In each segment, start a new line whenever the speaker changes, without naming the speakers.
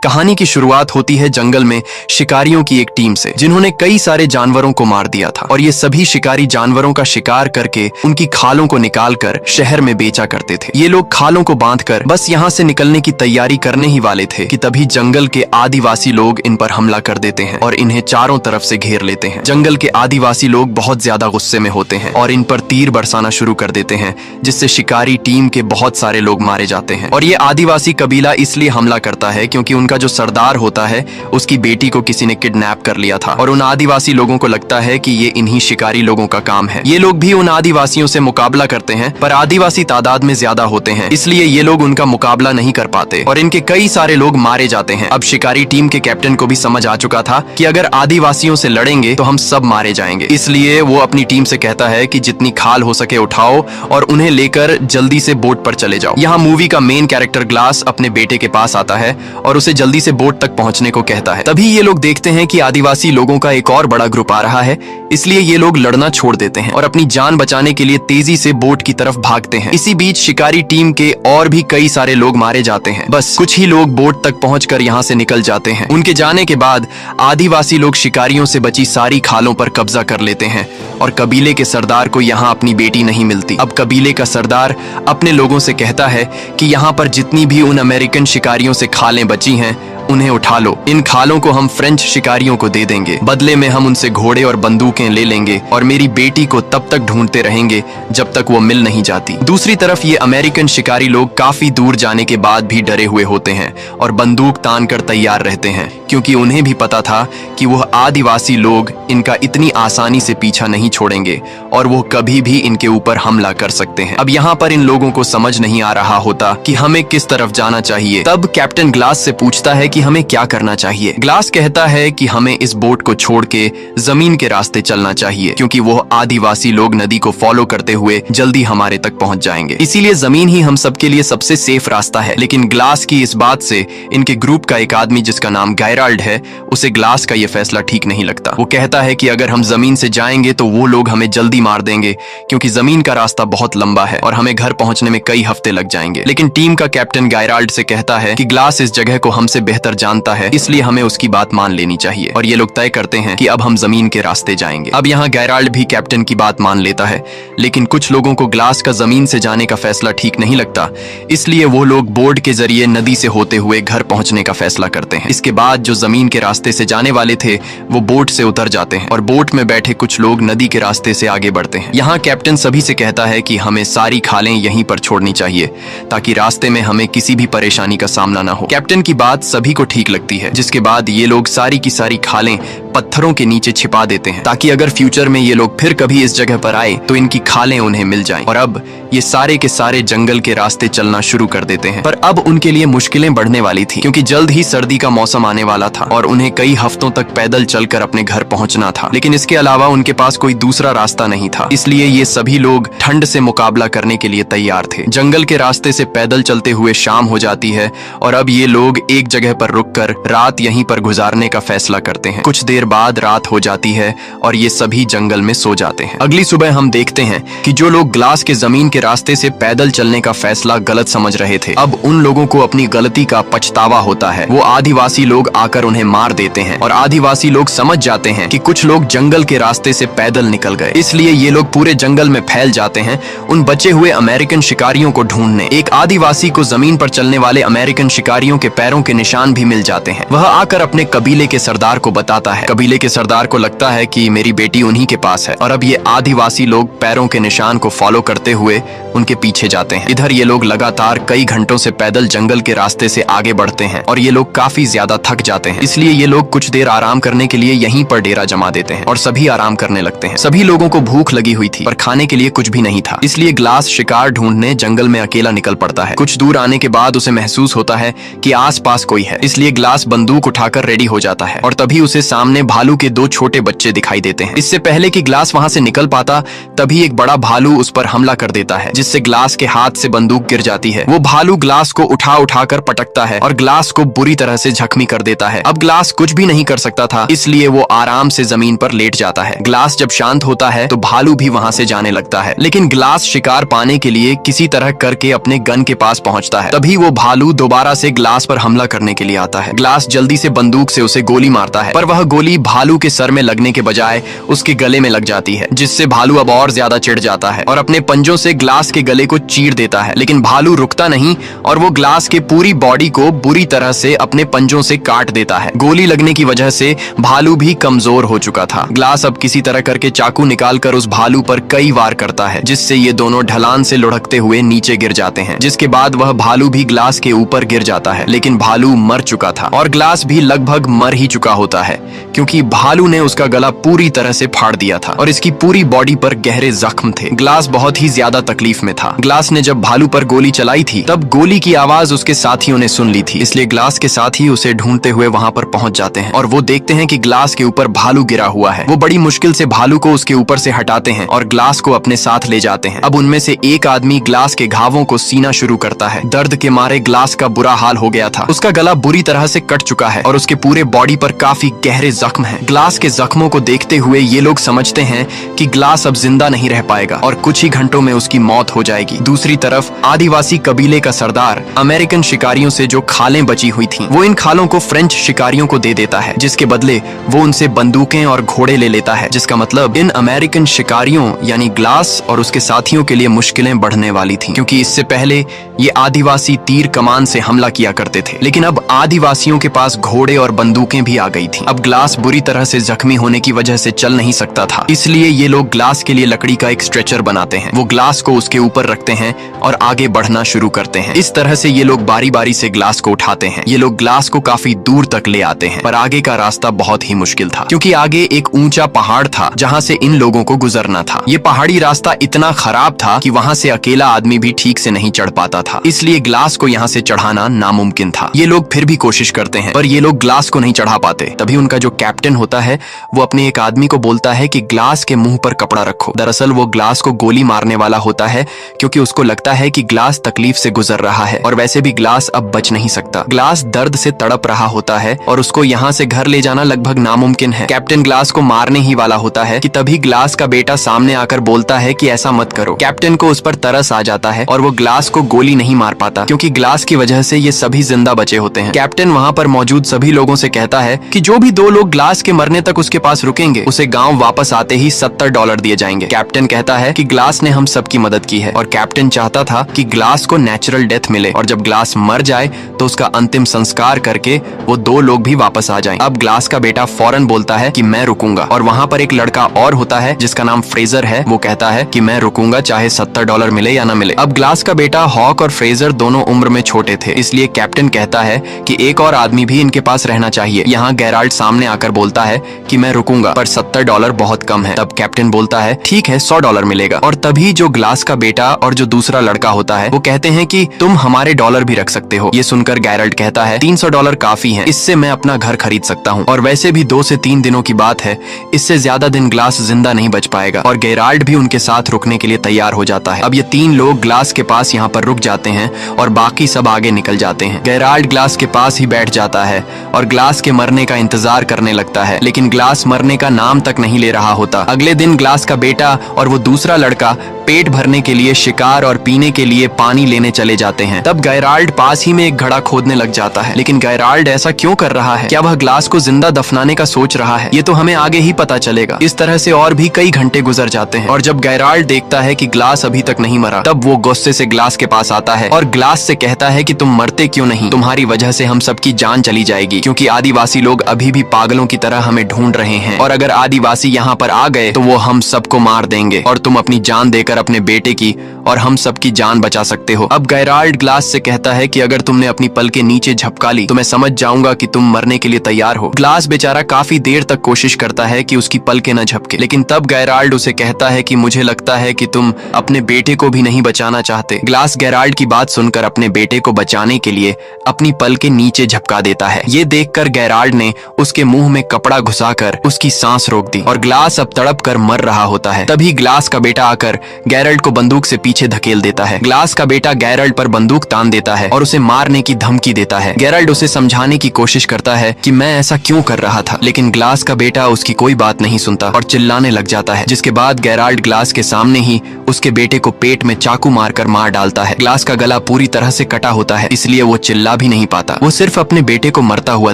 कहानी की शुरुआत होती है जंगल में शिकारियों की एक टीम से, जिन्होंने कई सारे जानवरों को मार दिया था। और ये सभी शिकारी जानवरों का शिकार करके उनकी खालों को निकालकर शहर में बेचा करते थे। ये लोग खालों को बांधकर बस यहाँ से निकलने की तैयारी करने ही वाले थे कि तभी जंगल के आदिवासी लोग इन पर हमला कर देते हैं और इन्हें चारों तरफ से घेर लेते हैं। जंगल के आदिवासी लोग बहुत ज्यादा गुस्से में होते हैं और इन पर तीर बरसाना शुरू कर देते हैं, जिससे शिकारी टीम के बहुत सारे लोग मारे जाते हैं। और ये आदिवासी कबीला इसलिए हमला करता है क्योंकि उनका जो सरदार होता है उसकी बेटी को किसी ने किडनैप कर लिया था और उन आदिवासी लोगों को लगता है कि ये इन्हीं शिकारी लोगों का काम है। ये लोग भी उन आदिवासियों से मुकाबला करते हैं, पर आदिवासी तादाद में ज्यादा होते हैं, इसलिए ये लोग उनका मुकाबला नहीं कर पाते और इनके कई सारे लोग मारे जाते हैं। अब शिकारी टीम के कैप्टन को भी समझ आ चुका था कि अगर आदिवासियों से लड़ेंगे तो हम सब मारे जाएंगे, इसलिए वो अपनी टीम से कहता है कि जितनी खाल हो सके उठाओ और उन्हें लेकर जल्दी से बोट पर चले जाओ। यहाँ मूवी का मेन कैरेक्टर ग्लास अपने बेटे के पास आता है और उसे जल्दी से बोट तक पहुंचने को कहता है। तभी ये लोग देखते हैं कि आदिवासी लोगों का एक और बड़ा ग्रुप आ रहा है, इसलिए ये लोग लड़ना छोड़ देते हैं और अपनी जान बचाने के लिए तेजी से बोट की तरफ भागते हैं। इसी बीच शिकारी टीम के और भी कई सारे लोग मारे जाते हैं। बस कुछ ही लोग बोट तक पहुंचकर यहाँ से निकल जाते हैं। उनके जाने के बाद आदिवासी लोग शिकारियों से बची सारी खालों पर कब्जा कर लेते हैं और कबीले के सरदार को यहाँ अपनी बेटी नहीं मिलती। अब कबीले का सरदार अपने लोगों से कहता है कि यहाँ पर जितनी भी उन अमेरिकन शिकारियों से खालें बची हैं उन्हें उठा लो। इन खालों को हम फ्रेंच शिकारियों को दे देंगे, बदले में हम उनसे घोड़े और बंदूकें ले लेंगे और मेरी बेटी को तब तक ढूंढते रहेंगे जब तक वो मिल नहीं जाती। दूसरी तरफ ये अमेरिकन शिकारी लोग काफी दूर जाने के बाद भी डरे हुए होते हैं और बंदूक तान कर तैयार रहते हैं, क्योंकि उन्हें भी पता था कि वह आदिवासी लोग इनका इतनी आसानी से पीछा नहीं छोड़ेंगे और वो कभी भी इनके ऊपर हमला कर सकते हैं। अब यहाँ पर इन लोगों को समझ नहीं आ रहा होता कि हमें किस तरफ जाना चाहिए। तब कैप्टन ग्लास से पूछता है कि हमें क्या करना चाहिए। ग्लास कहता है कि हमें इस बोट को छोड़ के जमीन के रास्ते चलना चाहिए, क्योंकि वो आदिवासी लोग नदी को फॉलो करते हुए जल्दी हमारे तक पहुंच जाएंगे, इसीलिए जमीन ही हम सबके लिए सबसे सेफ रास्ता है। लेकिन ग्लास की इस बात से इनके ग्रुप का एक आदमी जिसका नाम गैराल्ड है, उसे ग्लास का यह फैसला ठीक नहीं लगता। वो कहता है कि अगर हम जमीन से जाएंगे तो वो लोग हमें जल्दी मार देंगे, क्योंकि जमीन का रास्ता बहुत लंबा है और हमें घर पहुंचने में कई हफ्ते लग जाएंगे। लेकिन टीम का कैप्टन गैराल्ड से कहता है कि ग्लास इस जगह को हमसे बेहतर जानता है, इसलिए हमें उसकी बात मान लेनी चाहिए और ये लोग तय करते हैं कि अब हम जमीन के रास्ते जाएंगे। अब यहाँ गैराल्ड भी कैप्टन की बात मान लेता है, लेकिन कुछ लोगों को ग्लास का जमीन से जाने का फैसला ठीक नहीं लगता, इसलिए वो लोग बोट के जरिए नदी से होते हुए घर पहुंचने का फैसला करते हैं। इसके बाद जो जमीन के रास्ते से जाने वाले थे वो बोट से उतर जाते हैं और बोट में बैठे कुछ लोग नदी के रास्ते से आगे बढ़ते हैं। यहाँ कैप्टन सभी से कहता है कि हमें सारी खालें यहीं पर छोड़नी चाहिए, ताकि रास्ते में हमें किसी भी परेशानी का सामना ना हो। कैप्टन की बात सभी को ठीक लगती है, जिसके बाद ये लोग सारी की सारी खालें पत्थरों के नीचे छिपा देते हैं, ताकि अगर फ्यूचर में ये लोग फिर कभी इस जगह पर आए तो इनकी खालें उन्हें मिल जाएं। और अब ये सारे के सारे जंगल के रास्ते चलना शुरू कर देते हैं। पर अब उनके लिए मुश्किलें बढ़ने वाली थी, क्योंकि जल्द ही सर्दी का मौसम आने वाला था और उन्हें कई हफ्तों तक पैदल चलकर अपने घर पहुंचना था। लेकिन इसके अलावा उनके पास कोई दूसरा रास्ता नहीं था, इसलिए ये सभी लोग ठंड से मुकाबला करने के लिए तैयार थे। जंगल के रास्ते से पैदल चलते हुए शाम हो जाती है और अब ये लोग एक जगह पर रुककर रात यहीं पर गुजारने का फैसला करते हैं। कुछ देर बाद रात हो जाती है और ये सभी जंगल में सो जाते हैं। अगली सुबह हम देखते हैं कि जो लोग ग्लास के जमीन के रास्ते से पैदल चलने का फैसला गलत समझ रहे थे, अब उन लोगों को अपनी गलती का पछतावा होता है। वो आदिवासी लोग आकर उन्हें मार देते हैं और आदिवासी लोग समझ जाते हैं कि कुछ लोग जंगल के रास्ते से पैदल निकल गए, इसलिए ये लोग पूरे जंगल में फैल जाते हैं उन बचे हुए अमेरिकन शिकारियों को ढूंढने। एक आदिवासी को जमीन पर चलने वाले अमेरिकन शिकारियों के पैरों के निशान भी मिल जाते हैं। वह आकर अपने कबीले के सरदार को बताता है। कबीले के सरदार को लगता है कि मेरी बेटी उन्हीं के पास है और अब ये आदिवासी लोग पैरों के निशान को फॉलो करते हुए उनके पीछे जाते हैं। इधर ये लोग लगातार कई घंटों से पैदल जंगल के रास्ते से आगे बढ़ते हैं और ये लोग काफी ज्यादा थक जाते हैं, इसलिए ये लोग कुछ देर आराम करने के लिए यहीं पर डेरा जमा देते हैं और सभी आराम करने लगते हैं। सभी लोगों को भूख लगी हुई थी पर खाने के लिए कुछ भी नहीं था, इसलिए ग्लास शिकार ढूंढने जंगल में अकेला निकल पड़ता है। कुछ दूर आने के बाद उसे महसूस होता है कि आसपास कोई है, इसलिए ग्लास बंदूक उठाकर रेडी हो जाता है और तभी उसे सामने भालू के दो छोटे बच्चे दिखाई देते हैं। इससे पहले कि ग्लास वहां से निकल पाता, तभी एक बड़ा भालू उस पर हमला कर देता है, जिससे ग्लास के हाथ से बंदूक गिर जाती है। वो भालू ग्लास को उठा कर पटकता है और ग्लास को बुरी तरह से जख्मी कर देता है। अब ग्लास कुछ भी नहीं कर सकता था, इसलिए वो आराम से जमीन पर लेट जाता है। ग्लास जब शांत होता है तो भालू भी वहां से जाने लगता है, लेकिन ग्लास शिकार पाने के लिए किसी तरह करके अपने गन के पास पहुंचता है। तभी वो भालू दोबारा से ग्लास पर हमला करने के लिए आता है। ग्लास जल्दी से बंदूक से उसे गोली मारता है, पर वह गोली भालू के सर में लगने के बजाय उसके गले में लग जाती है, जिससे भालू अब और ज्यादा चिढ़ जाता है और अपने पंजों से ग्लास के गले को चीर देता है। लेकिन भालू रुकता नहीं और वो ग्लास के पूरी बॉडी को बुरी तरह से अपने पंजों से काट देता है। गोली लगने की वजह से भालू भी कमजोर हो चुका था। ग्लास अब किसी तरह करके चाकू निकालकर उस भालू पर कई वार करता है, जिससे ये दोनों ढलान से लुढ़कते हुए नीचे गिर जाते हैं, जिसके बाद वह भालू भी ग्लास के ऊपर गिर जाता है। लेकिन भालू मर चुका था और ग्लास भी लगभग मर ही चुका होता है, क्योंकि भालू ने उसका गला पूरी तरह से फाड़ दिया था और इसकी पूरी बॉडी पर गहरे जख्म थे। ग्लास बहुत ही ज्यादा तकलीफ में था। ग्लास ने जब भालू पर गोली चलाई थी तब गोली की आवाज उसके साथियों ने सुन ली थी, इसलिए ग्लास के साथी उसे ढूंढते हुए वहां पर पहुंच जाते हैं और वो देखते हैं कि ग्लास के ऊपर भालू गिरा हुआ है। वो बड़ी मुश्किल से भालू को उसके ऊपर से हटाते हैं और ग्लास को अपने साथ ले जाते हैं। अब उनमें से एक आदमी ग्लास के घावों को सीना शुरू करता है। दर्द के मारे ग्लास का बुरा हाल हो गया था। उसका गला बुरी तरह से कट चुका है और उसके पूरे बॉडी पर काफी गहरे जख्म हैं। ग्लास के जख्मों को देखते हुए ये लोग समझते हैं कि ग्लास अब जिंदा नहीं रह पाएगा और कुछ ही घंटों में उसकी मौत हो जाएगी। दूसरी तरफ आदिवासी कबीले का सरदार अमेरिकन शिकारियों से जो खालें बची हुई थीं, वो इन खालों को फ्रेंच शिकारियों को दे देता है, जिसके बदले वो उनसे बंदूकें और घोड़े ले लेता है, जिसका मतलब इन अमेरिकन शिकारियों यानी ग्लास और उसके साथियों के लिए मुश्किलें बढ़ने वाली थीं, क्योंकि इससे पहले ये आदिवासी तीर कमान से हमला किया करते थे, लेकिन अब आदिवासियों के पास घोड़े और बंदूकें भी आ गई थीं। अब ग्लास बुरी तरह से जख्मी होने की वजह से चल नहीं सकता था, इसलिए ये लोग ग्लास के लिए लकड़ी का एक स्ट्रेचर बनाते हैं। वो ग्लास को उसके ऊपर रखते हैं और आगे बढ़ना शुरू करते हैं। इस तरह से ये लोग बारी बारी से ग्लास को उठाते हैं। ये लोग ग्लास को काफी दूर तक ले आते हैं, पर आगे का रास्ता बहुत ही मुश्किल था, क्योंकि आगे एक ऊंचा पहाड़ था जहां से इन लोगों को गुजरना था। ये पहाड़ी रास्ता इतना खराब था कि वहां से अकेला आदमी भी ठीक से नहीं चढ़ पाता था, इसलिए ग्लास को यहाँ से चढ़ाना नामुमकिन था। ये लोग फिर भी कोशिश करते हैं, पर ये लोग ग्लास को नहीं चढ़ा पाते। तभी उनका जो कैप्टन होता है वो अपने एक आदमी को बोलता है कि ग्लास के मुंह पर कपड़ा रखो। दरअसल वो ग्लास को गोली मारने वाला होता है, क्योंकि उसको लगता है कि ग्लास तकलीफ से गुजर रहा है और वैसे भी ग्लास अब बच नहीं सकता। ग्लास दर्द से तड़प रहा होता है और उसको यहाँ से घर ले जाना लगभग नामुमकिन है। कैप्टन ग्लास को मारने ही वाला होता है कि तभी ग्लास का बेटा सामने आकर बोलता है कि ऐसा मत करो। कैप्टन को उस पर तरस आ जाता है और वो ग्लास को गोली नहीं मार पाता, क्योंकि ग्लास की वजह से ये सभी जिंदा बचे होते हैं। कैप्टन वहाँ पर मौजूद सभी लोगों से कहता है कि जो भी 2 लोग ग्लास के मरने तक उसके पास रुकेंगे, उसे गांव वापस आते ही $70 दिए जाएंगे। कैप्टन कहता है कि ग्लास ने हम सबकी मदद की है और कैप्टन चाहता था कि ग्लास को नेचुरल डेथ मिले और जब ग्लास मर जाए तो उसका अंतिम संस्कार करके वो 2 लोग भी वापस आ जाएं। अब ग्लास का बेटा फौरन बोलता है कि मैं रुकूंगा, और वहाँ पर एक लड़का और होता है जिसका नाम फ्रेजर है। वो कहता है कि मैं रुकूंगा चाहे $70 मिले या ना मिले। अब ग्लास का बेटा हॉक और फ्रेजर दोनों उम्र में छोटे थे, इसलिए कैप्टन कहता है कि एक और आदमी भी इनके पास रहना चाहिए। यहाँ गेराल्ड सामने आकर बोलता है कि मैं रुकूंगा, पर $70 बहुत कम है। तब कैप्टन बोलता है ठीक है, $100 मिलेगा। और तभी जो ग्लास का बेटा और जो दूसरा लड़का होता है वो कहते हैं कि तुम हमारे डॉलर भी रख सकते हो। ये सुनकर गेराल्ड कहता है $300 काफी है, इससे मैं अपना घर खरीद सकता हूँ, और वैसे भी 2 से 3 दिनों की बात है, इससे ज्यादा दिन ग्लास जिंदा नहीं बच पाएगा। और गेराल्ड भी उनके साथ रुकने के लिए तैयार हो जाता है। अब ये 3 लोग ग्लास के पास यहाँ पर रुक जाते हैं और बाकी सब आगे निकल जाते हैं। गेराल्ड ग्लास के पास ही बैठ जाता है और ग्लास के मरने का इंतजार करने लगता है, लेकिन ग्लास मरने का नाम तक नहीं ले रहा होता। अगले दिन ग्लास का बेटा और वो दूसरा लड़का पेट भरने के लिए शिकार और पीने के लिए पानी लेने चले जाते हैं। तब गेराल्ड पास ही में एक घड़ा खोदने लग जाता है, लेकिन गेराल्ड ऐसा क्यों कर रहा है? क्या वह ग्लास को जिंदा दफनाने का सोच रहा है? ये तो हमें आगे ही पता चलेगा। इस तरह से और भी कई घंटे गुजर जाते हैं और जब गेराल्ड देखता है कि ग्लास अभी तक नहीं मरा, तब वो गुस्से से ग्लास के पास आता है और ग्लास से कहता है कि तुम मरते क्यों नहीं? तुम्हारी वजह से हम सबकी जान चली जाएगी, क्योंकि आदिवासी लोग अभी भी पागलों की तरह हमें ढूंढ रहे हैं, और अगर आदिवासी यहाँ पर आ गए तो वो हम सबको मार देंगे और तुम अपनी जान देकर अपने बेटे की और हम सबकी जान बचा सकते हो। अब गेराल्ड ग्लास से कहता है कि अगर तुमने अपनी पल के नीचे झपका ली तो मैं समझ जाऊंगा कि तुम मरने के लिए तैयार हो। ग्लास बेचारा काफी देर तक कोशिश करता है कि उसकी पल के न झपके, लेकिन तब गेराल्ड उसे कहता है कि मुझे लगता है कि तुम अपने बेटे को भी नहीं बचाना चाहते। ग्लास गेराल्ड की बात सुनकर अपने बेटे को बचाने के लिए अपनी पल के नीचे झपका देता है। ये देखकर गेराल्ड ने उसके मुंह में कपड़ा घुसाकर उसकी सांस रोक दी और ग्लास अब तड़प कर मर रहा होता है। तभी ग्लास का बेटा आकर गेराल्ड को बंदूक से पीछे धकेल देता है। ग्लास का बेटा गेराल्ड पर बंदूक तान देता है और उसे मारने की धमकी देता है। गेराल्ड उसे समझाने की कोशिश करता है कि मैं ऐसा क्यों कर रहा था, लेकिन ग्लास का बेटा उसकी कोई बात नहीं सुनता और चिल्लाने लग जाता है, जिसके बाद गेराल्ड ग्लास के सामने ही उसके बेटे को पेट में चाकू मारकर मार डालता है। ग्लास का गला पूरी तरह से कटा होता है, इसलिए वो चिल्ला भी नहीं पाता। वो सिर्फ अपने बेटे को मरता हुआ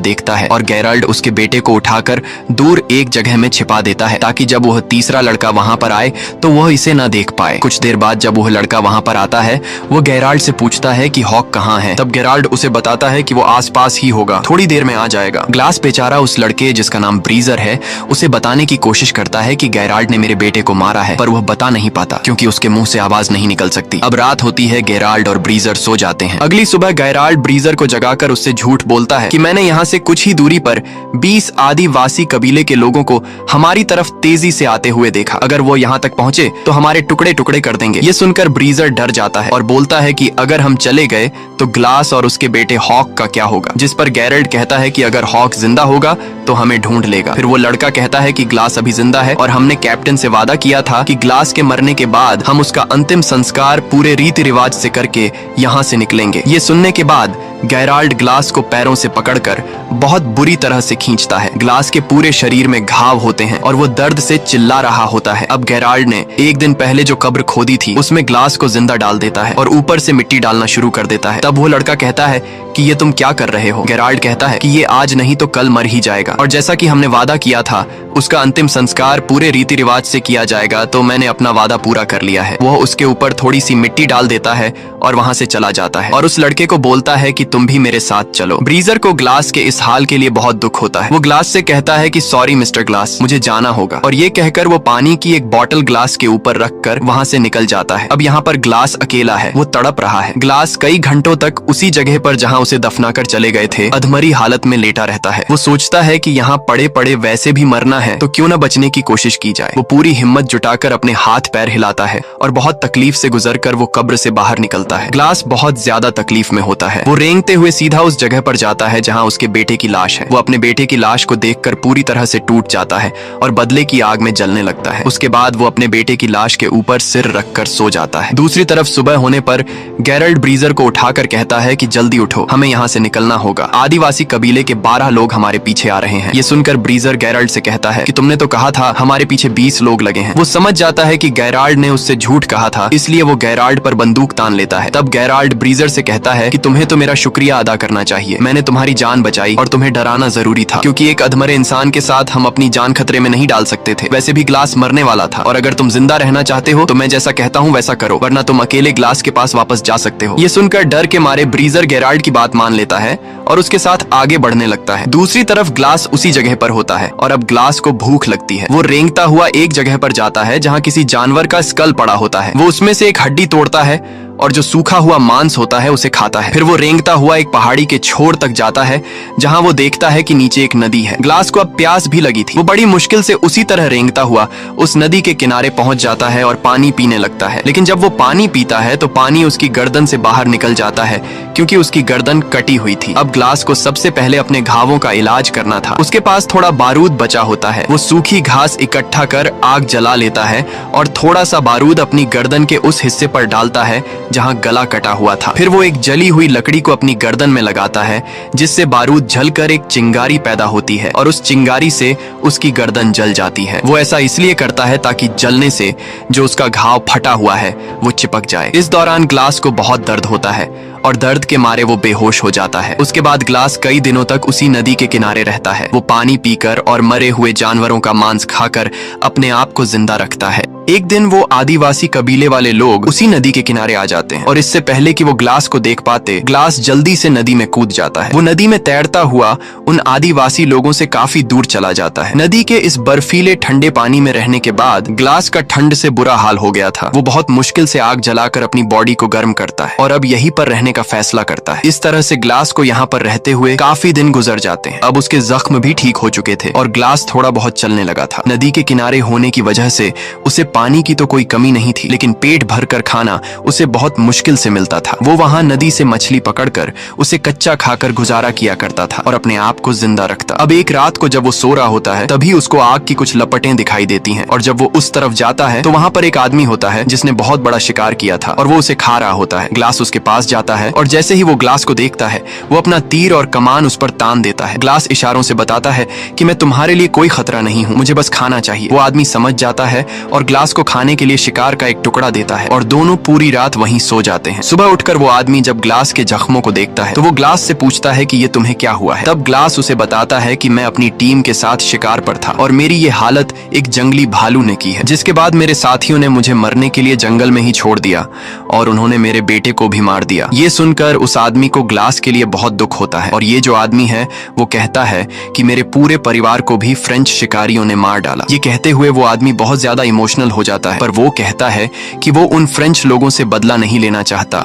देखता है और गेराल्ड उसके बेटे को उठाकर दूर एक जगह में छिपा देता है ताकि जब वह तीसरा लड़का वहां पर आए तो वह इसे न देख पाए। कुछ देर बाद जब वह लड़का वहां पर आता है, वो गेराल्ड से पूछता है कि हॉक कहाँ है। तब गेराल्ड उसे बताता है कि वो आसपास ही होगा, थोड़ी देर में आ जाएगा। ग्लास बेचारा उस लड़के जिसका नाम ब्रीजर है उसे बताने की कोशिश करता है कि गेराल्ड ने मेरे बेटे को मारा है, पर वह बता नहीं पाता क्योंकि उसके मुंह से आवाज नहीं निकल सकती। अब रात होती है, गेराल्ड और ब्रीजर सो जाते हैं। अगली सुबह गेराल्ड ब्रीजर को जगाकर उससे झूठ बोलता है कि मैंने यहाँ से कुछ ही दूरी पर 20 आदिवासी कबीले के लोगों को हमारी तरफ तेजी से आते हुए देखा। अगर वो यहाँ तक पहुंचे तो हमारे टुकड़े टुकड़े कर देंगे। ये सुनकर ब्रीजर डर जाता है और बोलता है कि अगर हम चले गए तो ग्लास और उसके बेटे हॉक का क्या होगा। जिस पर गेराल्ड कहता है कि अगर हॉक जिंदा होगा तो हमें ढूंढ लेगा। फिर वो लड़का कहता है कि ग्लास अभी जिंदा है और हमने कैप्टन से वादा किया था कि ग्लास के मरने के बाद हम उसका अंतिम संस्कार पूरे रीति रिवाज से करके यहाँ से निकलेंगे। ये सुनने के बाद गेराल्ड ग्लास को पैरों से पकड़कर बहुत बुरी तरह से खींचता है। ग्लास के पूरे शरीर में घाव होते हैं और वो दर्द से चिल्ला रहा होता है। अब गेराल्ड ने एक दिन पहले जो कब्र खोदी थी उसमें ग्लास को जिंदा डाल देता है और ऊपर से मिट्टी डालना शुरू कर देता है। तब वो लड़का कहता है कि ये तुम क्या कर रहे हो। गेराल्ड कहता है कि ये आज नहीं तो कल मर ही जाएगा और जैसा कि हमने वादा किया था उसका अंतिम संस्कार पूरे रीति रिवाज से किया जाएगा, तो मैंने अपना वादा पूरा कर लिया है। वह उसके ऊपर थोड़ी सी मिट्टी डाल देता है और वहां से चला जाता है और उस लड़के को बोलता है कि तुम भी मेरे साथ चलो। ब्रीजर को ग्लास के इस हाल के लिए बहुत दुख होता है। वो ग्लास से कहता है कि सॉरी मिस्टर ग्लास, मुझे जाना होगा, और ये कहकर वो पानी की एक बॉटल ग्लास के ऊपर रखकर वहां से निकल जाता है। अब यहाँ पर ग्लास अकेला है, वो तड़प रहा है। ग्लास कई घंटों तक उसी जगह पर जहाँ उसे दफनाकर चले गए थे अधमरी हालत में लेटा रहता है। वो सोचता है कि यहाँ पड़े पड़े वैसे भी मरना है तो क्यों न बचने की कोशिश की जाए। वो पूरी हिम्मत जुटाकर अपने हाथ पैर हिलाता है और बहुत तकलीफ से गुजरकर वो कब्र से बाहर निकलता है। ग्लास बहुत ज्यादा तकलीफ में होता है। वो रेंगते हुए सीधा उस जगह पर जाता है जहाँ उसके बेटे की लाश है। वो अपने बेटे की लाश को देखकर पूरी तरह से टूट जाता है और बदले की आग में जलने लगता है। उसके बाद वो अपने बेटे की लाश के ऊपर सिर रखकर सो जाता है। दूसरी तरफ सुबह होने पर गेराल्ड ब्रीजर को उठाकर कहता है कि जल्दी उठो, हमें यहाँ से निकलना होगा। आदिवासी कबीले के 12 लोग हमारे पीछे आ रहे हैं। ये सुनकर ब्रीजर गेराल्ड से कहता है कि तुमने तो कहा था हमारे पीछे 20 लोग लगे हैं। वो समझ जाता है कि गेराल्ड ने उससे झूठ कहा था, इसलिए वो गेराल्ड पर बंदूक तान लेता है। तब गेराल्ड ब्रीजर से कहता है कि तुम्हें तो मेरा शुक्रिया अदा करना चाहिए। मैंने तुम्हारी जान बचाई और तुम्हें डराना जरूरी था, क्योंकि एक अधमरे इंसान के साथ हम अपनी जान खतरे में नहीं डाल सकते थे। वैसे भी ग्लास मरने वाला था और अगर तुम जिंदा रहना चाहते हो तो मैं जैसा कहता हूँ वैसा करो, वरना तुम अकेले ग्लास के पास वापस जा सकते हो। ये सुनकर डर के मारे ब्रीजर गेराल्ड की बात मान लेता है और उसके साथ आगे बढ़ने लगता है। दूसरी तरफ ग्लास उसी जगह पर होता है और अब ग्लास को भूख लगती है। वो रेंगता हुआ एक जगह पर जाता है जहाँ किसी जानवर का स्कल पड़ा होता है। वो उसमें से एक हड्डी तोड़ता है और जो सूखा हुआ मांस होता है उसे खाता है। फिर वो रेंगता हुआ एक पहाड़ी के छोर तक जाता है जहां वो देखता है कि नीचे एक नदी है। ग्लास को अब प्यास भी लगी थी। वो बड़ी मुश्किल से उसी तरह रेंगता हुआ उस नदी के किनारे पहुंच जाता है और पानी पीने लगता है। लेकिन जब वो पानी पीता है तो पानी उसकी गर्दन से बाहर निकल जाता है क्योंकि उसकी गर्दन कटी हुई थी। अब ग्लास को सबसे पहले अपने घावों का इलाज करना था। उसके पास थोड़ा बारूद बचा होता है। वो सूखी घास इकट्ठा कर आग जला लेता है और थोड़ा सा बारूद अपनी गर्दन के उस हिस्से पर डालता है जहां गला कटा हुआ था। फिर वो एक जली हुई लकड़ी को अपनी गर्दन में लगाता है जिससे बारूद जलकर एक चिंगारी पैदा होती है और उस चिंगारी से उसकी गर्दन जल जाती है। वो ऐसा इसलिए करता है ताकि जलने से जो उसका घाव फटा हुआ है वो चिपक जाए। इस दौरान ग्लास को बहुत दर्द होता है और दर्द के मारे वो बेहोश हो जाता है। उसके बाद ग्लास कई दिनों तक उसी नदी के किनारे रहता है। वो पानी पीकर और मरे हुए जानवरों का मांस खाकर अपने आप को जिंदा रखता है। एक दिन वो आदिवासी कबीले वाले लोग उसी नदी के किनारे आ जाते हैं और इससे पहले कि वो ग्लास को देख पाते, ग्लास जल्दी से नदी में कूद जाता है। वो नदी में तैरता हुआ उन आदिवासी लोगों से काफी दूर चला जाता है। नदी के इस बर्फीले ठंडे पानी में रहने के बाद ग्लास का ठंड से बुरा हाल हो गया था। वो बहुत मुश्किल से आग जलाकर अपनी बॉडी को गर्म करता है और अब यहीं पर रहने का फैसला करता है। इस तरह से ग्लास को यहाँ पर रहते हुए काफी दिन गुजर जाते हैं। अब उसके जख्म भी ठीक हो चुके थे और ग्लास थोड़ा बहुत चलने लगा था। नदी के किनारे होने की वजह से उसे पानी की तो कोई कमी नहीं थी, लेकिन पेट भरकर खाना उसे बहुत मुश्किल से मिलता था। वो वहां नदी से मछली पकड़कर उसे कच्चा खाकर गुजारा किया करता था और अपने आप को जिंदा रखता। अब एक रात को जब वो सो रहा होता है तभी उसको आग की कुछ लपटें दिखाई देती हैं और जब वो उस तरफ जाता है तो वहां पर एक आदमी होता है जिसने बहुत बड़ा शिकार किया था और वो उसे खा रहा होता है। ग्लास उसके पास जाता है है और जैसे ही वो ग्लास को देखता है वो अपना तीर और कमान उस पर तान देता है। ग्लास इशारों से बताता है कि मैं तुम्हारे लिए कोई खतरा नहीं हूँ, मुझे बस खाना चाहिए। वो आदमी समझ जाता है और ग्लास को खाने के लिए शिकार का एक टुकड़ा देता है और दोनों पूरी रात वहीं सो जाते हैं। सुबह उठकर वो आदमी जब ग्लास के जख्मों को देखता है तो वो ग्लास से पूछता है कि ये तुम्हें क्या हुआ है। तब ग्लास उसे बताता है कि मैं अपनी टीम के साथ शिकार पर था और मेरी ये हालत एक जंगली भालू ने की है, जिसके बाद मेरे साथियों ने मुझे मरने के लिए जंगल में ही छोड़ दिया और उन्होंने मेरे बेटे को भी मार दिया। ये सुनकर उस आदमी को ग्लास के लिए बहुत दुख होता है और ये जो आदमी है वो कहता है कि मेरे पूरे परिवार को भी फ्रेंच शिकारियों ने मार डाला। ये कहते हुए वो आदमी बहुत ज्यादा इमोशनल हो जाता है, पर वो कहता है कि वो उन फ्रेंच लोगों से बदला नहीं लेना चाहता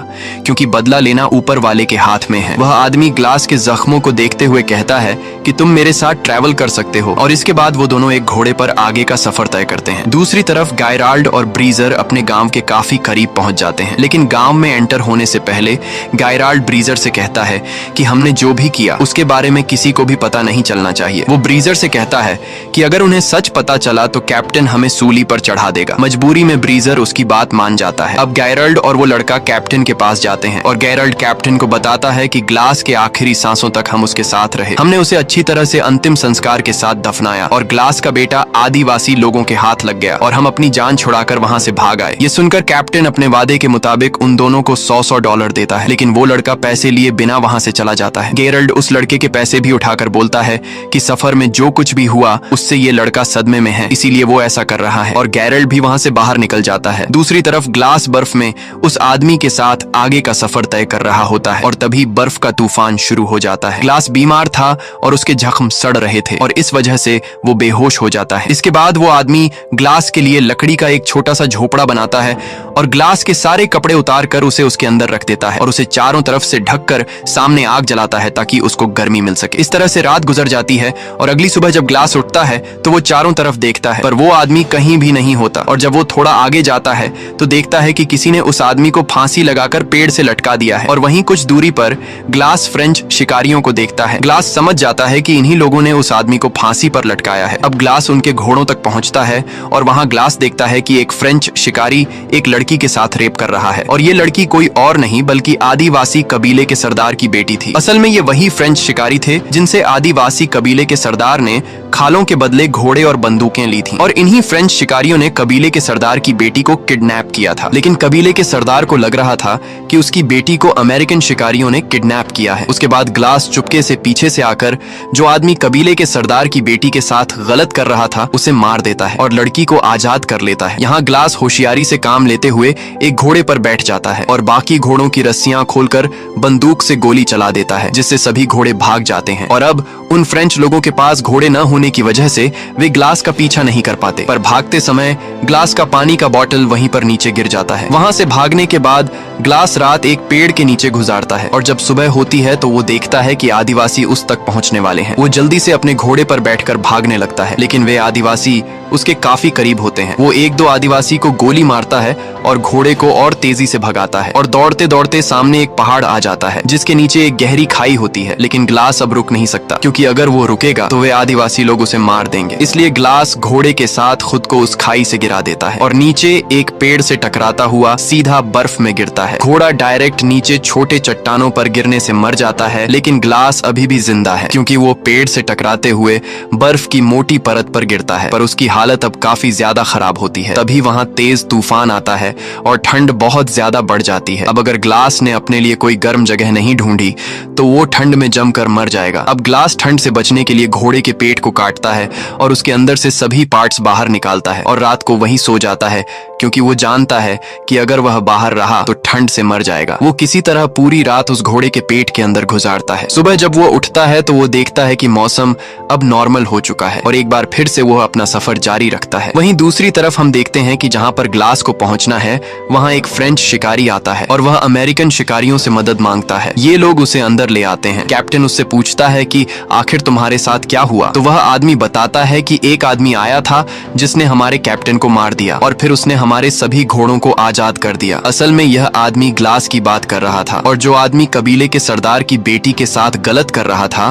क्योंकि बदला लेना ऊपर वाले के हाथ में है। वह आदमी ग्लास के जख्मों को देखते हुए कहता है कि तुम मेरे साथ ट्रैवल कर सकते हो और इसके बाद वो दोनों एक घोड़े पर आगे का सफर तय करते हैं। दूसरी तरफ गायराल्ड और ब्रीजर अपने गांव के काफी करीब पहुंच जाते हैं, लेकिन गांव में एंटर होने से पहले गायराल्ड ब्रीजर से कहता है कि हमने जो भी किया उसके बारे में किसी को भी पता नहीं चलना चाहिए। वो ब्रीजर से कहता है कि अगर उन्हें सच पता चला तो कैप्टन हमें सूली पर चढ़ा देगा। मजबूरी में ब्रीजर उसकी बात मान जाता है। अब गायराल्ड और वो लड़का कैप्टन के पास जाते हैं और गायराल्ड कैप्टन को बताता है कि ग्लास के आखिरी सांसों तक हम उसके साथ रहे, हमने उसे अच्छी तरह से अंतिम संस्कार के साथ दफनाया और ग्लास का बेटा आदिवासी लोगों के हाथ लग गया और हम अपनी जान छुड़ाकर वहां से भाग आए। ये सुनकर कैप्टन अपने वादे के मुताबिक उन दोनों को $100 देता है, लेकिन वो लड़का पैसे लिए बिना वहां से चला जाता है। गेरल्ड उस लड़के के पैसे भी उठाकर बोलता है कि सफर में जो कुछ भी हुआ उससे ये लड़का सदमे में है, इसीलिए वो ऐसा कर रहा है और गेरल्ड भी वहां से बाहर निकल जाता है। दूसरी तरफ ग्लास बर्फ में उस आदमी के साथ आगे का सफर तय कर रहा होता है और तभी बर्फ का तूफान शुरू हो जाता है। ग्लास बीमार था और उसके जख्म सड़ रहे थे और इस वजह से वो बेहोश हो जाता है। इसके बाद वो आदमी ग्लास के लिए लकड़ी का एक छोटा सा झोपड़ा बनाता है और ग्लास के सारे कपड़े उतार कर उसे उसके अंदर रख देता है और उसे चारों तरफ से ढककर सामने आग जलाता है ताकि उसको गर्मी मिल सके। इस तरह से रात गुजर जाती है और अगली सुबह जब ग्लास उठता है तो वो चारों तरफ देखता है पर वो आदमी कहीं भी नहीं होता और जब वो थोड़ा आगे जाता है तो देखता है कि किसी ने उस आदमी को फांसी लगाकर पेड़ से लटका दिया है और वहीं कुछ दूरी पर ग्लास फ्रेंच शिकारियों को देखता है। ग्लास समझ जाता है कि इन्हीं लोगों ने उस आदमी को फांसी पर लटकाया है। अब ग्लास उनके घोड़ों तक पहुंचता है और वहां ग्लास देखता है कि एक फ्रेंच शिकारी एक लड़की के साथ रेप कर रहा है और ये लड़की कोई और नहीं बल्कि आदिवासी कबीले के सरदार की बेटी थी। असल में ये वही फ्रेंच शिकारी थे जिनसे आदिवासी कबीले के सरदार ने खालों के बदले घोड़े और बंदूकें ली थी और इन्हीं फ्रेंच शिकारियों ने कबीले के सरदार की बेटी को किडनैप किया था। लेकिन कबीले के सरदार को लग रहा था कि उसकी बेटी को अमेरिकन शिकारियों ने किडनैप किया है। उसके बाद ग्लास चुपके से पीछे से आकर जो आदमी कबीले के सरदार की बेटी के साथ गलत कर रहा था उसे मार देता है और लड़की को आजाद कर लेता है। यहाँ ग्लास होशियारी से काम लेते हुए एक घोड़े पर बैठ जाता है और बाकी घोड़ों की रस्सियां खोलकर बंदूक से गोली चला देता है जिससे सभी घोड़े भाग जाते हैं और अब उन फ्रेंच लोगों के पास घोड़े न होने की वजह से वे ग्लास का पीछा नहीं कर पाते, पर भागते समय ग्लास का पानी का बोतल वहीं पर नीचे गिर जाता है। वहां से भागने के बाद ग्लास रात एक पेड़ के नीचे गुजारता है और जब सुबह होती है तो वो देखता है कि आदिवासी उस तक पहुंचने वाले हैं। वो जल्दी से अपने घोड़े पर बैठकर भागने लगता है, लेकिन वे आदिवासी उसके काफी करीब होते हैं। वो एक दो आदिवासी को गोली मारता है और घोड़े को और तेजी से भगाता है और दौड़ते दौड़ते सामने एक पहाड़ आ जाता है जिसके नीचे एक गहरी खाई होती है। लेकिन ग्लास अब रुक नहीं सकता क्योंकि अगर वो रुकेगा तो वे आदिवासी लोग उसे मार देंगे। इसलिए ग्लास घोड़े के साथ खुद को उस खाई से गिरा देता है और नीचे एक पेड़ से टकराता हुआ सीधा बर्फ में गिरता है। घोड़ा डायरेक्ट नीचे छोटे चट्टानों पर गिरने से मर जाता है, लेकिन ग्लास अभी भी जिंदा है क्योंकि वो पेड़ से टकराते हुए बर्फ की मोटी परत पर गिरता है, पर उसकी हालत अब काफी ज्यादा खराब होती है। तभी वहां तेज तूफान आता है और ठंड बहुत ज्यादा बढ़ जाती है। अब अगर ग्लास ने अपने लिए कोई गर्म जगह नहीं ढूंढी तो वो ठंड में जमकर मर जाएगा। अब ग्लास ठंड से बचने के लिए घोड़े के पेट को काटता है और उसके अंदर से सभी पार्ट्स बाहर निकालता है और रात को वहीं सो जाता है क्योंकि वो जानता है कि अगर वह बाहर रहा तो ठंड से मर जाएगा। वो किसी तरह पूरी रात उस घोड़े के पेट के अंदर गुजारता है। सुबह जब वो उठता है तो वो देखता है कि मौसम अब नॉर्मल हो चुका है और एक बार फिर से वो अपना सफर जारी रखता है। वहीं दूसरी तरफ हम देखते हैं कि जहां पर ग्लास को पहुंचना है वहां एक फ्रेंच शिकारी आता है और वह अमेरिकन शिकारियों से मदद मांगता है। ये लोग उसे अंदर ले आते हैं। कैप्टन उससे पूछता है कि आखिर तुम्हारे साथ क्या हुआ, तो वह आदमी बताता है कि एक आदमी आया था जिसने हमारे कैप्टन को मार दिया और फिर उसने हमारे सभी घोड़ों को आजाद कर दिया। असल में यह आदमी ग्लास की बात कर रहा था और जो आदमी कबीले के सरदार की बेटी के साथ गलत कर रहा था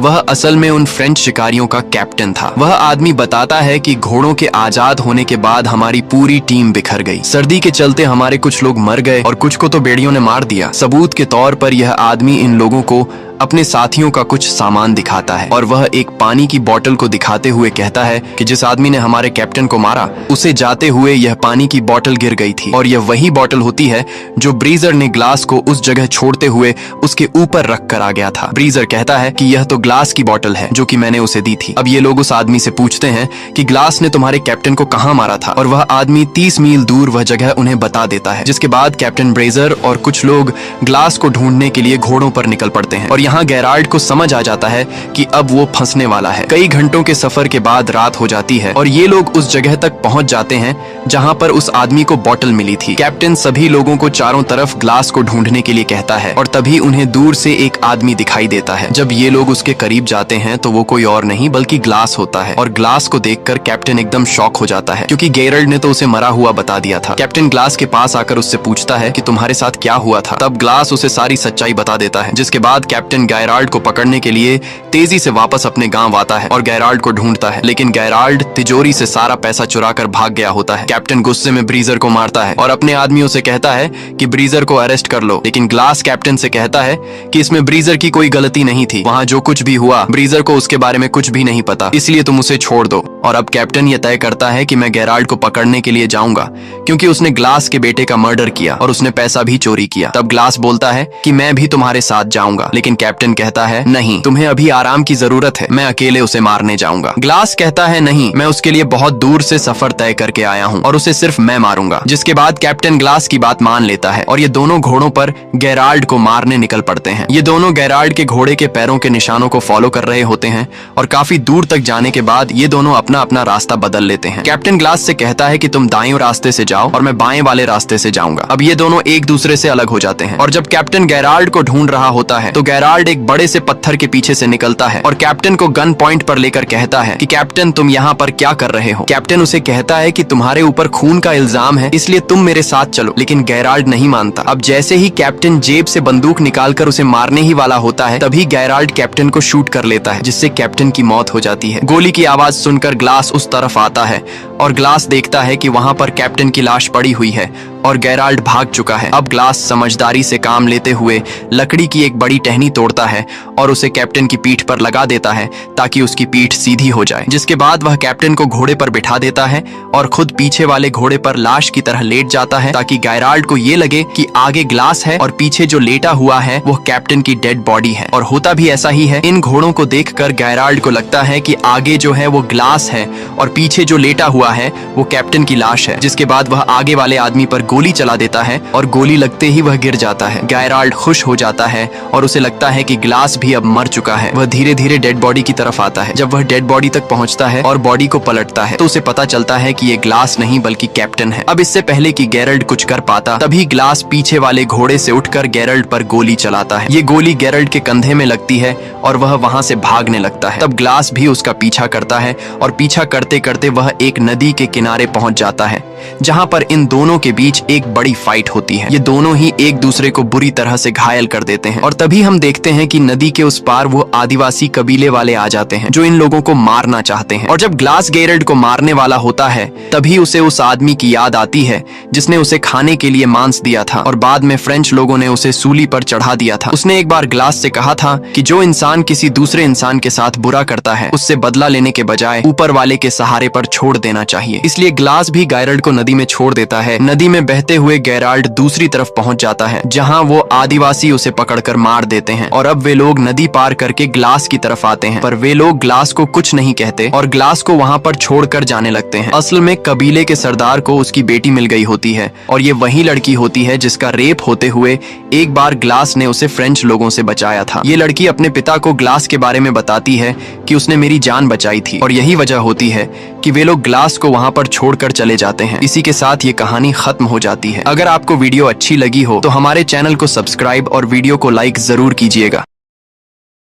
वह असल में उन फ्रेंच शिकारियों का कैप्टन था। वह आदमी बताता है कि घोड़ों के आजाद होने के बाद हमारी पूरी टीम बिखर गई। सर्दी के चलते हमारे कुछ लोग मर गए और कुछ को तो बेड़ियों ने मार दिया। सबूत के तौर पर यह आदमी इन लोगों को अपने साथियों का कुछ सामान दिखाता है और वह एक पानी की बोतल को दिखाते हुए कहता है कि जिस आदमी ने हमारे कैप्टन को मारा उसे जाते हुए यह पानी की बोतल गिर गई थी और यह वही बोतल होती है जो ब्रीजर ने ग्लास को उस जगह छोड़ते हुए उसके ऊपर रख कर आ गया था। ब्रीजर कहता है कि यह तो ग्लास की बोतल है जो कि मैंने उसे दी थी। अब ये लोग उस आदमी से पूछते हैं कि ग्लास ने तुम्हारे कैप्टन को कहाँ मारा था और वह आदमी 30 मील दूर वह जगह उन्हें बता देता है। जिसके बाद कैप्टन ब्रेजर और कुछ लोग ग्लास को ढूंढने के लिए घोड़ों पर निकल पड़ते हैं और यहाँ गेराल्ड को समझ आ जाता है कि अब वो फंसने वाला है। कई घंटों के सफर के बाद रात हो जाती है और ये लोग उस जगह तक पहुंच जाते हैं जहां पर उस आदमी को बोतल मिली थी। कैप्टन सभी लोगों को चारों तरफ ग्लास को ढूंढने के लिए कहता है और तभी उन्हें दूर से एक आदमी दिखाई देता है। जब ये लोग उसके करीब जाते हैं तो वो कोई और नहीं बल्कि ग्लास होता है और ग्लास को देखकर कैप्टन एकदम शॉक हो जाता है क्योंकि गेराल्ड ने तो उसे मरा हुआ बता दिया था। कैप्टन ग्लास के पास आकर उससे पूछता है कि तुम्हारे साथ क्या हुआ था। तब ग्लास उसे सारी सच्चाई बता देता है। जिसके बाद कैप्टन गेराल्ड को पकड़ने के लिए तेजी से वापस अपने गांव आता है और गेराल्ड को ढूंढता है, लेकिन गेराल्ड तिजोरी से सारा पैसा चुरा कर भाग गया होता है। कैप्टन गुस्से में ब्रीजर को मारता है और अपने आदमियों से कहता है कि ब्रीजर को अरेस्ट कर लो, लेकिन ग्लास कैप्टन से कहता है कि इसमें ब्रीजर की कोई गलती नहीं थी। वहां जो कुछ भी हुआ ब्रीजर को उसके बारे में कुछ भी नहीं पता, इसलिए तुम उसे छोड़ दो। और अब कैप्टन यह तय करता है कि मैं गेराल्ड को पकड़ने के लिए जाऊंगा क्योंकि उसने ग्लास के बेटे का मर्डर किया और उसने पैसा भी चोरी किया। तब ग्लास बोलता है कि मैं भी तुम्हारे साथ जाऊंगा, लेकिन कैप्टन कहता है नहीं, तुम्हें अभी आराम की जरूरत है, मैं अकेले उसे मारने जाऊंगा। ग्लास कहता है नहीं, मैं उसके लिए बहुत दूर से सफर तय करके आया हूँ और उसे सिर्फ मैं मारूंगा। जिसके बाद कैप्टन ग्लास की बात मान लेता है और ये दोनों घोड़ों पर गेराल्ड को मारने निकल पड़ते हैं। ये दोनों गेराल्ड के घोड़े के पैरों के निशानों को फॉलो कर रहे होते हैं और काफी दूर तक जाने के बाद ये दोनों अपना अपना रास्ता बदल लेते हैं। कैप्टन ग्लास से कहता है कि तुम दाएं रास्ते से जाओ और मैं बाएं वाले रास्ते से जाऊंगा। अब ये दोनों एक दूसरे से अलग हो जाते हैं और जब कैप्टन गेराल्ड को ढूंढ रहा होता है तो गेराल्ड एक बड़े से पत्थर के पीछे से निकलता है और कैप्टन को गन पॉइंट पर लेकर कहता है कि कैप्टन तुम यहाँ पर क्या कर रहे हो। कैप्टन उसे कहता है कि तुम्हारे ऊपर खून का इल्जाम है, इसलिए तुम मेरे साथ चलो, लेकिन गेराल्ड नहीं मानता। अब जैसे ही कैप्टन जेब से बंदूक निकालकर उसे मारने ही वाला होता है तभी गेराल्ड कैप्टन को शूट कर लेता है, जिससे कैप्टन की मौत हो जाती है। गोली की आवाज सुनकर ग्लास उस तरफ आता है और ग्लास देखता है कि वहां पर कैप्टन की लाश पड़ी हुई है और गेराल्ड भाग चुका है। अब ग्लास समझदारी से काम लेते हुए लकड़ी की एक बड़ी टहनी तोड़ता है और उसे कैप्टन की पीठ पर लगा देता है ताकि उसकी पीठ सीधी हो जाए। जिसके बाद वह कैप्टन को घोड़े पर बिठा देता है और खुद पीछे वाले घोड़े पर लाश की तरह लेट जाता है ताकि गेराल्ड को ये लगे कि आगे ग्लास है और पीछे जो लेटा हुआ है वो कैप्टन की डेड बॉडी है। और होता भी ऐसा ही है। इन घोड़ों को देखकर गेराल्ड को लगता है कि आगे जो है वो ग्लास है और पीछे जो लेटा हुआ है वो कैप्टन की लाश है। जिसके बाद वह आगे वाले आदमी पर गोली चला देता है और गोली लगते ही वह गिर जाता है। गेराल्ड खुश हो जाता है और उसे लगता है कि ग्लास भी अब मर चुका है। वह धीरे धीरे डेड बॉडी की तरफ आता है। जब वह डेड बॉडी तक पहुंचता है और बॉडी को पलटता है तो उसे पता चलता है कि ये ग्लास नहीं बल्कि कैप्टन है। अब इससे पहले कि गेराल्ड कुछ कर पाता तभी ग्लास पीछे वाले घोड़े से उठकर गेराल्ड पर गोली चलाता है। ये गोली गेराल्ड के कंधे में लगती है और वह वहां से भागने लगता है। तब ग्लास भी उसका पीछा करता है और पीछा करते करते वह एक नदी के किनारे पहुंच जाता है जहां पर इन दोनों के बीच एक बड़ी फाइट होती है। ये दोनों ही एक दूसरे को बुरी तरह से घायल कर देते हैं और तभी हम देखते हैं कि नदी के उस पार वो आदिवासी कबीले वाले आ जाते हैं जो इन लोगों को मारना चाहते हैं। और जब ग्लास गेराल्ड को मारने वाला होता है तभी उसे उस आदमी की याद आती है जिसने उसे खाने के लिए मांस दिया था और बाद में फ्रेंच लोगों ने उसे सूली पर चढ़ा दिया था। उसने एक बार ग्लास से कहा था कि जो इंसान किसी दूसरे इंसान के साथ बुरा करता है उससे बदला लेने के बजाय ऊपर वाले के सहारे पर छोड़ देना चाहिए। इसलिए ग्लास भी गेराल्ड को नदी में छोड़ देता है। नदी में बहते हुए गेराल्ड दूसरी तरफ पहुंच जाता है जहां वो आदिवासी उसे पकड़कर मार देते हैं और अब वे लोग नदी पार करके ग्लास की तरफ आते हैं, पर वे लोग ग्लास को कुछ नहीं कहते और ग्लास को वहां पर छोड़कर जाने लगते हैं। असल में कबीले के सरदार को उसकी बेटी मिल गई होती है और ये वही लड़की होती है जिसका रेप होते हुए एक बार ग्लास ने उसे फ्रेंच लोगों से बचाया था। ये लड़की अपने पिता को ग्लास के बारे में बताती है कि उसने मेरी जान बचाई थी और यही वजह होती है कि वे लोग ग्लास को वहां पर छोड़कर चले जाते हैं। इसी के साथ ये कहानी खत्म हो जाती है। अगर आपको वीडियो अच्छी लगी हो तो हमारे चैनल को सब्सक्राइब और वीडियो को लाइक जरूर कीजिएगा।